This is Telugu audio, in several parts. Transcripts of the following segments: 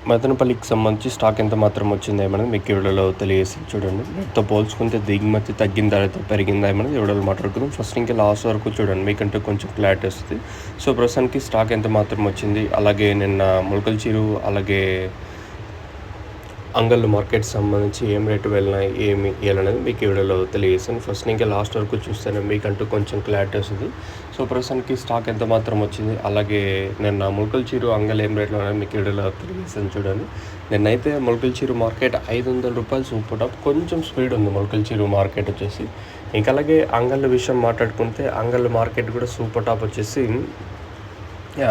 మదనపల్లికి సంబంధించి స్టాక్ ఎంత మాత్రం వచ్చిందో ఏమన్నది మీకు ఈ వీడియోలో తెలియజేస్తాను చూడండి. నెట్తో పోల్చుకుంటే దిగుమతి తగ్గిందా లేదా పెరిగిందా ఏమన్నది ఈ వీడియోలో మాట్లాడుకుందాం. ఫస్ట్ ఇంకా లాస్ట్ వరకు చూడండి, మీకంటే కొంచెం క్లారిటీ వస్తుంది. సో ప్రస్తుతానికి స్టాక్ ఎంత మాత్రం వచ్చింది, అలాగే నిన్న మొలకల్చీరు అలాగే అంగళ్ళు మార్కెట్ సంబంధించి ఏం రేటు వెళ్ళినాయి ఏమి ఇవ్వాలనేది మీకు ఈ వీడియోలో తెలియజేస్తాను. ఫస్ట్ ఇంకా లాస్ట్ వరకు చూస్తేనే మీకంటూ కొంచెం క్లారిటీ వస్తుంది. సో ప్రస్తుతానికి స్టాక్ ఎంత మాత్రం వచ్చింది, అలాగే నిన్న మొలకల్చీరు అంగళ్ళు ఏం రేట్లో అనేది మీకు ఈ వీడియోలో తెలియజేస్తాను చూడండి. నిన్నైతే మొలకల్చీరు మార్కెట్ 500 రూపాయలు సూపర్ టాప్, కొంచెం స్పీడ్ ఉంది మొలకల్చీరు మార్కెట్ వచ్చేసి. ఇంకా అలాగే అంగళ్ళ విషయం మాట్లాడుకుంటే అంగళ్ళ మార్కెట్ కూడా సూపర్ టాప్ వచ్చేసి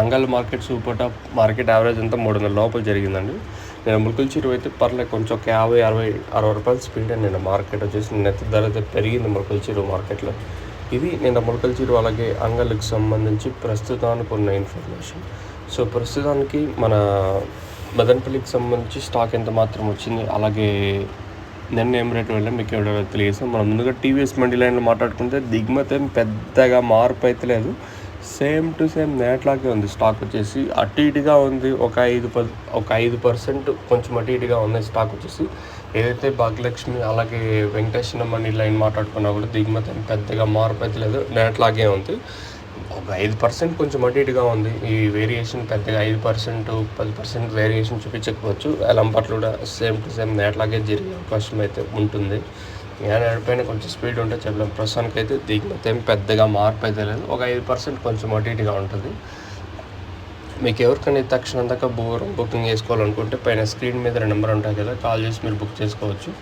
Angallu market super top market average అంతా 300 లోపల జరిగిందండి. నేను మొలకల్చీరు అయితే పర్లేదు కొంచెం ఒక 50, 60, 60 రూపాయలు స్పీడ్ అండి. నిన్న మార్కెట్ వచ్చేసి నిన్న ధర అయితే పెరిగింది మొలకల్చీరు మార్కెట్లో. ఇది నిన్న మొలకల్చీరు అలాగే అంగళ్ళకి సంబంధించి ప్రస్తుతానికి ఉన్న ఇన్ఫర్మేషన్. సో ప్రస్తుతానికి మన మదనపల్లికి సంబంధించి స్టాక్ ఎంత మాత్రం వచ్చింది, అలాగే నిన్న ఏం రేటు వెళ్ళి మీకు ఎవడో తెలియదు. మనం ముందుగా టీవీఎస్ మండీ లైన్లో మాట్లాడుకుంటే దిగుమతి ఏం పెద్దగా మార్పు అయితే లేదు, సేమ్ టు సేమ్ నేట్లాగే ఉంది. స్టాక్ వచ్చేసి అటు ఇటుగా ఉంది, ఒక 5% కొంచెం అటు ఇటుగా ఉంది స్టాక్ వచ్చేసి. ఏదైతే భాగ్యలక్ష్మి అలాగే వెంకటేశ్వర మండీ లైన్ మాట్లాడుకున్నా కూడా దిగుమతి పెద్దగా మార్పు అయితే లేదు, నేట్లాగే ఉంది. ఒక 5% కొంచెం అటు ఇటుగా ఉంది. ఈ వేరియేషన్ పెద్దగా 5%, 10% వేరియేషన్ చూపించకపోవచ్చు. ఎలంపట్లు కూడా సేమ్ టు సేమ్ నేట్లాగే జరిగే అవకాశం అయితే ఉంటుంది. నేను నడిపోయిన కొంచెం స్పీడ్ ఉంటే చెప్పలేము. ప్రస్తుతానికి అయితే దిగుమతి ఏం పెద్దగా మార్పు అయితే లేదు, ఒక 5% కొంచెం అటు ఇటుగా ఉంటుంది. మీకు ఎవరికైనా తక్షణం దాకా బుకింగ్ చేసుకోవాలనుకుంటే పైన స్క్రీన్ మీద నెంబర్ ఉంటాయి కదా, కాల్ చేసి మీరు బుక్ చేసుకోవచ్చు.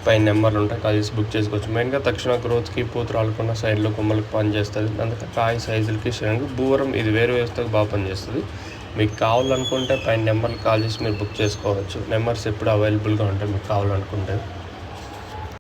పైన నెంబర్లు ఉంటాయి, కాల్ చేసి బుక్ చేసుకోవచ్చు. మెయిన్గా తక్షణ గ్రోత్కి పూత రాలకుండా సైడ్లో కొమ్మలకి పనిచేస్తుంది. అందుకే కాయ సైజులకి శనగ భూవరం ఇది వేరే వ్యవస్థకు బాగా పనిచేస్తుంది. మీకు కావాలనుకుంటే పైన నెంబర్లు కాల్ చేసి మీరు బుక్ చేసుకోవచ్చు. నెంబర్స్ ఎప్పుడు అవైలబుల్గా ఉంటాయి మీకు కావాలనుకుంటే.